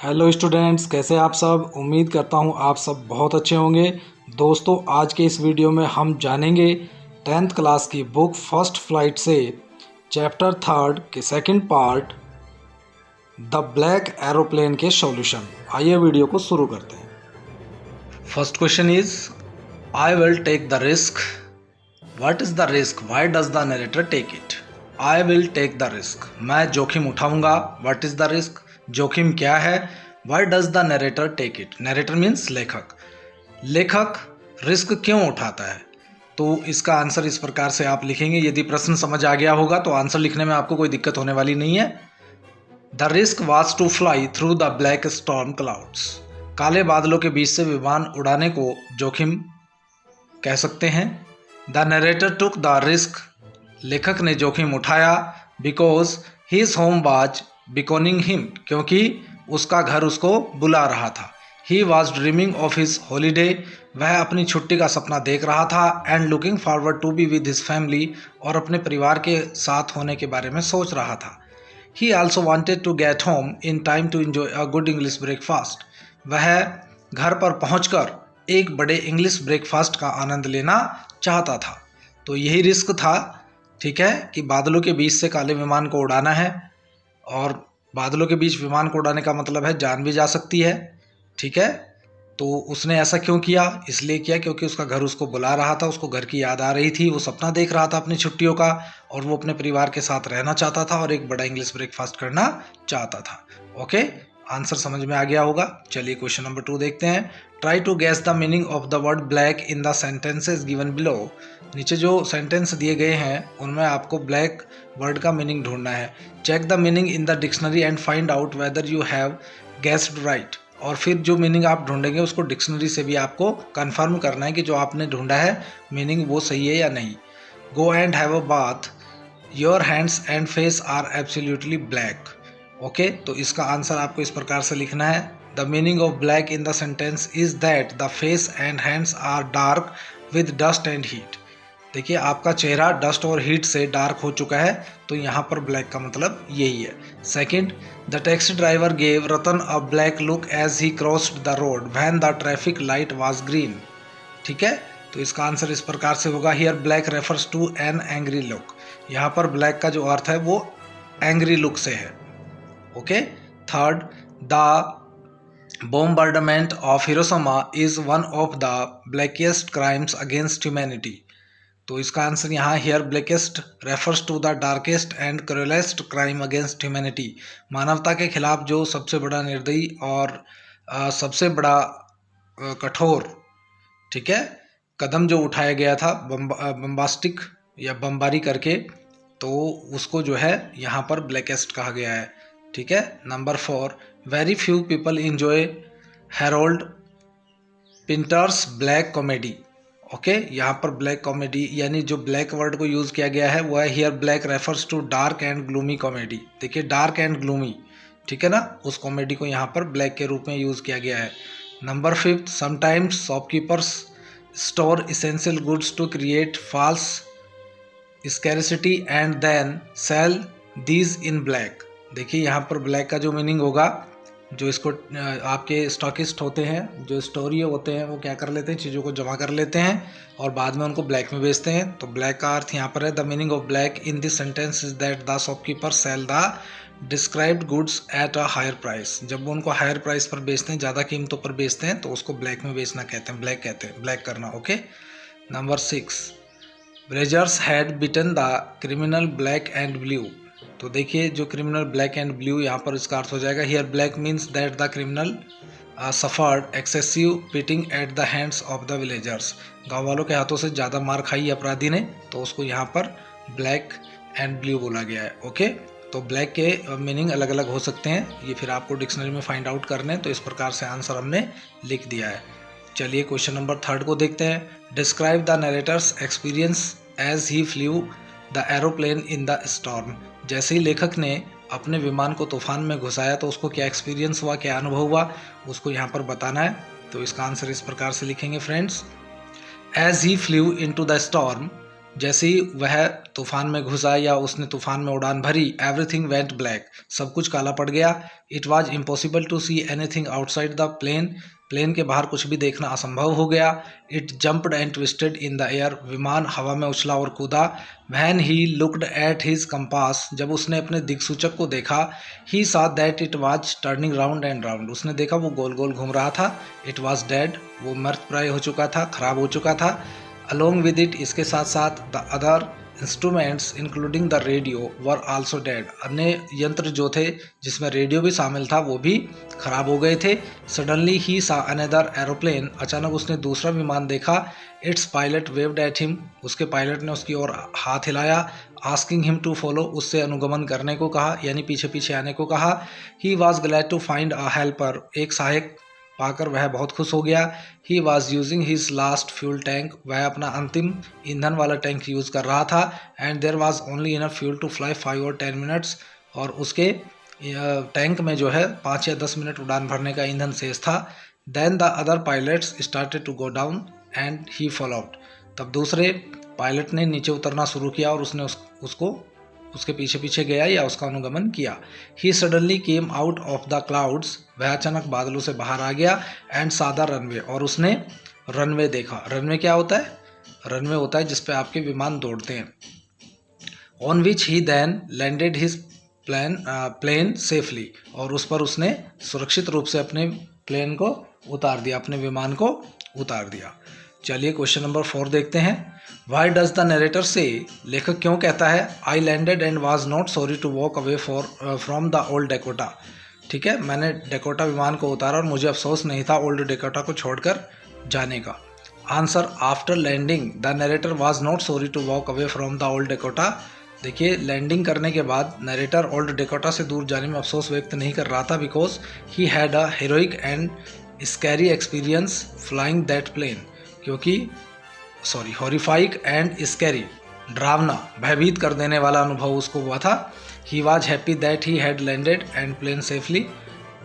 Hello students, कैसे आप सब। उम्मीद करता हूँ आप सब बहुत अच्छे होंगे। दोस्तों, आज के इस वीडियो में हम जानेंगे 10th क्लास की बुक फर्स्ट फ्लाइट से चैप्टर 3 के second part the black aeroplane के सॉल्यूशन। आइए वीडियो को शुरू करते हैं। First question is I will take the risk. What is the risk? Why does the narrator take it? I will take the risk, मैं जोखिम उठाऊंगा। What is the risk? जोखिम क्या है? Why does the narrator take it? Narrator means लेखक। लेखक risk क्यों उठाता है? तो इसका आंसर इस प्रकार से आप लिखेंगे। यदि प्रश्न समझ आ गया होगा तो आंसर लिखने में आपको कोई दिक्कत होने वाली नहीं है। The risk was to fly through the black storm clouds. काले बादलों के बीच से विमान उड़ाने को जोखिम कह सकते हैं। The narrator took the risk, लेखक ने जोखिम उठाया। Because his home was beckoning him, क्योंकि उसका घर उसको बुला रहा था। He was dreaming of his holiday, वह अपनी छुट्टी का सपना देख रहा था। And looking forward to be with his family, और अपने परिवार के साथ होने के बारे में सोच रहा था। He also wanted to get home in time to enjoy a good English breakfast, वह घर पर पहुंचकर एक बड़े इंग्लिश ब्रेकफास्ट का आनंद लेना चाहता था। तो यही रिस्क था, ठीक है, कि बादलों के बीच से काले विमान को उड़ाना है। और बादलों के बीच विमान को उड़ाने का मतलब है जान भी जा सकती है, ठीक है। तो उसने ऐसा क्यों किया? इसलिए किया क्योंकि उसका घर उसको बुला रहा था, उसको घर की याद आ रही थी, वो सपना देख रहा था अपनी छुट्टियों का, और वो अपने परिवार के साथ रहना चाहता था और एक बड़ा इंग्लिश ब्रेकफास्ट करना चाहता था। ओके, आंसर समझ में आ गया होगा। चलिए क्वेश्चन नंबर 2 देखते हैं। Try to guess the meaning of the word black in the sentences given below. नीचे जो सेंटेंस दिए गए हैं उनमें आपको ब्लैक वर्ड का मीनिंग ढूंढना है। Check the meaning in the dictionary and find out whether you have guessed right. और फिर जो मीनिंग आप ढूंढेंगे उसको डिक्शनरी से भी आपको कंफर्म करना है कि जो आपने ढूंढा है मीनिंग वो सही है या नहीं। Go and have a bath, your hands and face are absolutely black. Okay, तो इसका आंसर आपको इस प्रकार से लिखना है। The meaning of black in the sentence is that the face and hands are dark with dust and heat. देखिए, आपका चेहरा डस्ट और हीट से डार्क हो चुका है, तो यहाँ पर ब्लैक का मतलब यही है। Second, the taxi driver gave Ratan a black look as he crossed the road when the traffic light was green. ठीक है, तो इसका आंसर इस प्रकार से होगा। Here black refers to an angry look. यहाँ पर ब्लैक का जो अर्थ है वो एंग्री लुक से है। Okay. Third, the bombardment of Hiroshima is one of the blackest crimes against humanity। तो इसका आंसर यहाँ here blackest refers to the darkest and cruellest crime against humanity. मानवता के खिलाफ जो सबसे बड़ा निर्दयी और सबसे बड़ा कठोर, ठीक है, कदम जो उठाया गया था बम्बास्टिक या बमबारी करके, तो उसको जो है यहाँ पर ब्लैकेस्ट कहा गया है। ठीक है। Number 4, very few people enjoy Harold Pinter's black comedy. Okay, यहाँ पर ब्लैक कॉमेडी यानी जो ब्लैक वर्ड को यूज़ किया गया है वो है here black refers to dark and gloomy comedy. देखिए, डार्क एंड ग्लूमी, ठीक है ना, उस कॉमेडी को यहाँ पर ब्लैक के रूप में यूज़ किया गया है। Number 5, sometimes shopkeepers store essential goods to create false scarcity and then sell these in black. देखिए, यहाँ पर ब्लैक का जो मीनिंग होगा, जो इसको आपके स्टॉकिस्ट होते हैं, जो स्टोरी होते हैं, वो क्या कर लेते हैं, चीज़ों को जमा कर लेते हैं और बाद में उनको ब्लैक में बेचते हैं। तो ब्लैक का अर्थ यहाँ पर है, the meaning of black in this sentence is that the shopkeeper sell the described goods at a higher price. जब वो उनको हायर प्राइस पर बेचते हैं, ज़्यादा कीमतों पर बेचते हैं, तो उसको ब्लैक में बेचना कहते हैं, ब्लैक कहते हैं, ब्लैक करना। Okay. Number 6, braziers had beaten the criminal black and blue. तो देखिए, जो क्रिमिनल ब्लैक एंड ब्लू, यहाँ पर इसका अर्थ हो जाएगा here black means that the criminal suffered excessive beating at the hands of the villagers. गाँव वालों के हाथों से ज़्यादा मार खाई अपराधी ने, तो उसको यहाँ पर ब्लैक एंड ब्लू बोला गया है। ओके, तो ब्लैक के मीनिंग अलग अलग हो सकते हैं, ये फिर आपको डिक्शनरी में फाइंड आउट करने। तो इस प्रकार से आंसर हमने लिख दिया है। चलिए क्वेश्चन नंबर 3 को देखते हैं। Describe the narrator's experience as he flew the aeroplane in the storm. जैसे ही लेखक ने अपने विमान को तूफान में घुसाया तो उसको क्या एक्सपीरियंस हुआ, क्या अनुभव हुआ, उसको यहाँ पर बताना है। तो इसका आंसर इस प्रकार से लिखेंगे friends. As he flew into the storm जैसे ही वह तूफान में घुसा या उसने तूफान में उड़ान भरी, एवरीथिंग वेंट ब्लैक, सब कुछ काला पड़ गया। It was impossible to see anything outside the plane, plane के बाहर कुछ भी देखना असंभव हो गया। It jumped and twisted in the air, विमान हवा में उछला और कूदा। When he looked at his compass, जब उसने अपने दिक्सूचक को देखा, he saw that it was turning round and round, उसने देखा वो गोल गोल घूम रहा था। इट वाज डेड, वो मृतप्राय हो चुका था, खराब हो चुका था। अलोंग विद इट, इसके साथ साथ the other instruments including the radio were also dead, अन्य यंत्र जो थे जिसमें रेडियो भी शामिल था वो भी खराब हो गए थे। सडनली ही सा अनदर एरोप्लेन, अचानक उसने दूसरा विमान देखा। It's pilot waived at him, उसके पायलट ने उसकी ओर हाथ हिलाया। आस्किंग हिम टू फॉलो, उससे अनुगमन करने को कहा, यानी पीछे पीछे आने को कहा। He was glad to find a helper, एक सहायक पाकर वह बहुत खुश हो गया। He was using his last fuel tank, वह अपना अंतिम ईंधन वाला टैंक यूज़ कर रहा था। And there was only enough fuel to fly 5 और 10 मिनट्स, और उसके टैंक में जो है 5 या 10 मिनट उड़ान भरने का ईंधन शेष था। Then the other pilots started to go down and he followed, तब दूसरे पायलट ने नीचे उतरना शुरू किया और उसने उसको उसके पीछे पीछे गया या उसका अनुगमन किया। He suddenly came out of the clouds, वह अचानक बादलों से बाहर आ गया। एंड सादा रनवे, और उसने रनवे देखा। रनवे क्या होता है? रनवे होता है जिस पे आपके विमान दौड़ते हैं। On which he then landed his plane safely, और उस पर उसने सुरक्षित रूप से अपने प्लेन को उतार दिया, अपने विमान को उतार दिया। चलिए क्वेश्चन नंबर 4 देखते हैं। वाई डज द नरेटर से, लेखक क्यों कहता है I landed and was not sorry to walk away from the old Dakota. ठीक है, मैंने डेकोटा विमान को उतारा और मुझे अफसोस नहीं था ओल्ड डेकोटा को छोड़कर जाने का। Answer, after landing the narrator was not sorry to walk away from the old Dakota. देखिए, लैंडिंग करने के बाद नरेटर ओल्ड डेकोटा से दूर जाने में अफसोस व्यक्त नहीं कर रहा था, because he had a heroic and scary experience flying that plane, क्योंकि हॉरिफाइक एंड स्कैरी, डरावना, भयभीत कर देने वाला अनुभव उसको हुआ था। He was happy that he had landed and plane safely,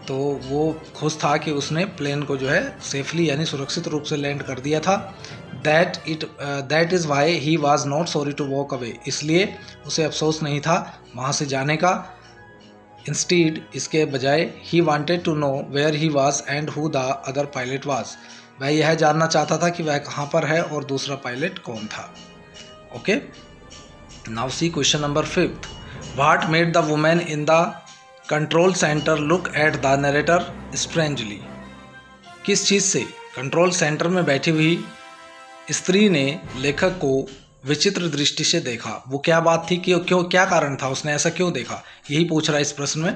तो वो खुश था कि उसने प्लेन को जो है सेफली यानी सुरक्षित रूप से लैंड कर दिया था। That is why he was not sorry to walk away, इसलिए उसे अफसोस नहीं था वहाँ से जाने का। इंस्टीड, इसके बजाय, he wanted to know where he was and who the other pilot was, वह यह जानना चाहता था कि वह कहाँ पर है और दूसरा पायलट कौन था। Okay, now see question number 5। What made the women in the control centre look at the narrator strangely, किस चीज़ से कंट्रोल सेंटर में बैठी हुई स्त्री ने लेखक को विचित्र दृष्टि से देखा? वो क्या बात थी कि क्यों, क्या कारण था, उसने ऐसा क्यों देखा, यही पूछ रहा है इस प्रश्न में।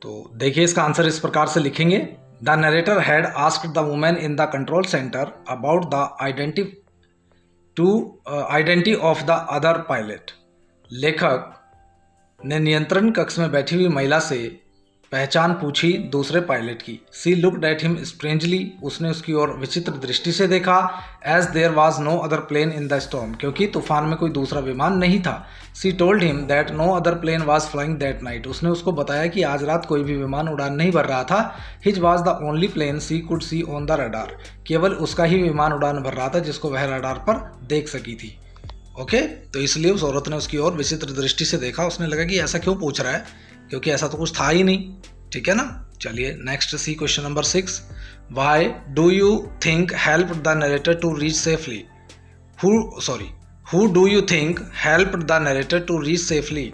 तो देखिए, इसका आंसर इस प्रकार से लिखेंगे। The narrator had asked the woman in the control center about the identity of the other pilot. लेखक ने नियंत्रण कक्ष में बैठी हुई महिला से पहचान पूछी दूसरे पायलट की। She looked at him strangely, उसने उसकी ओर विचित्र दृष्टि से देखा। As there was no other plane in the storm, क्योंकि तूफान में कोई दूसरा विमान नहीं था। She told him that no other plane was flying that night, उसने उसको बताया कि आज रात कोई भी विमान उड़ान नहीं भर रहा था। His was the only plane she could see on the radar, केवल उसका ही विमान उड़ान भर रहा था जिसको वह रडार पर देख सकी थी। ओके, तो इसलिए उस औरत ने उसकी ओर विचित्र दृष्टि से देखा। उसने लगा कि ऐसा क्यों पूछ रहा है, क्योंकि ऐसा तो कुछ था ही नहीं। ठीक है ना। चलिए next see question number 6। Why do you think help the narrator to reach safely? Who do you think help the narrator to reach safely?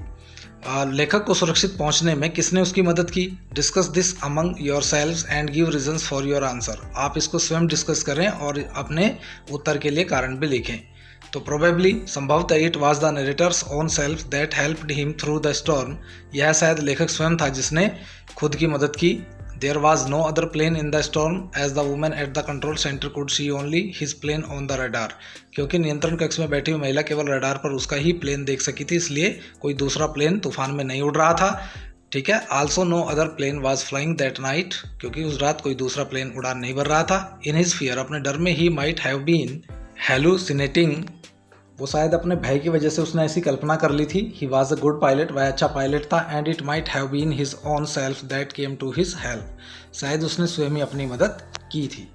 लेखक को सुरक्षित पहुंचने में किसने उसकी मदद की? Discuss this among yourselves and give reasons for your answer. आप इसको स्वयं डिस्कस करें और अपने उत्तर के लिए कारण भी लिखें। तो प्रोबेबली, संभवतः, it was the narrator's own self that helped him through the storm. यह शायद लेखक स्वयं था जिसने खुद की मदद की। There was no other plane in the storm as the women at the control centre could see only his plane on the radar. क्योंकि नियंत्रण कक्ष में बैठी हुई महिला केवल रडार पर उसका ही प्लेन देख सकी थी, इसलिए कोई दूसरा प्लेन तूफान में नहीं उड़ रहा था। ठीक है। Also no other plane was flying that night, क्योंकि उस रात कोई दूसरा प्लेन उड़ान नहीं भर रहा था। इन हिज फियर, अपने डर में, he might have been hallucinating, वो शायद अपने भय की वजह से उसने ऐसी कल्पना कर ली थी। He was a good pilot, वह अच्छा पायलट था। And it might have been his own self that came to his help, शायद उसने स्वयं ही अपनी मदद की थी।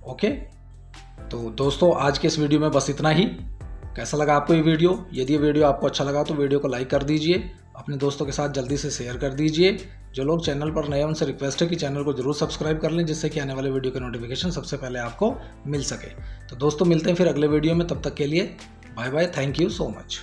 ओके, तो दोस्तों आज के इस वीडियो में बस इतना ही। कैसा लगा आपको ये वीडियो? यदि ये वीडियो आपको अच्छा लगा तो वीडियो को लाइक कर दीजिए, अपने दोस्तों के साथ जल्दी से शेयर कर दीजिए। जो लोग चैनल पर नए हैं उनसे रिक्वेस्ट है कि चैनल को जरूर सब्सक्राइब कर लें, जिससे कि आने वाले वीडियो के नोटिफिकेशन सबसे पहले आपको मिल सके। तो दोस्तों मिलते हैं फिर अगले वीडियो में, तब तक के लिए bye bye, thank you so much.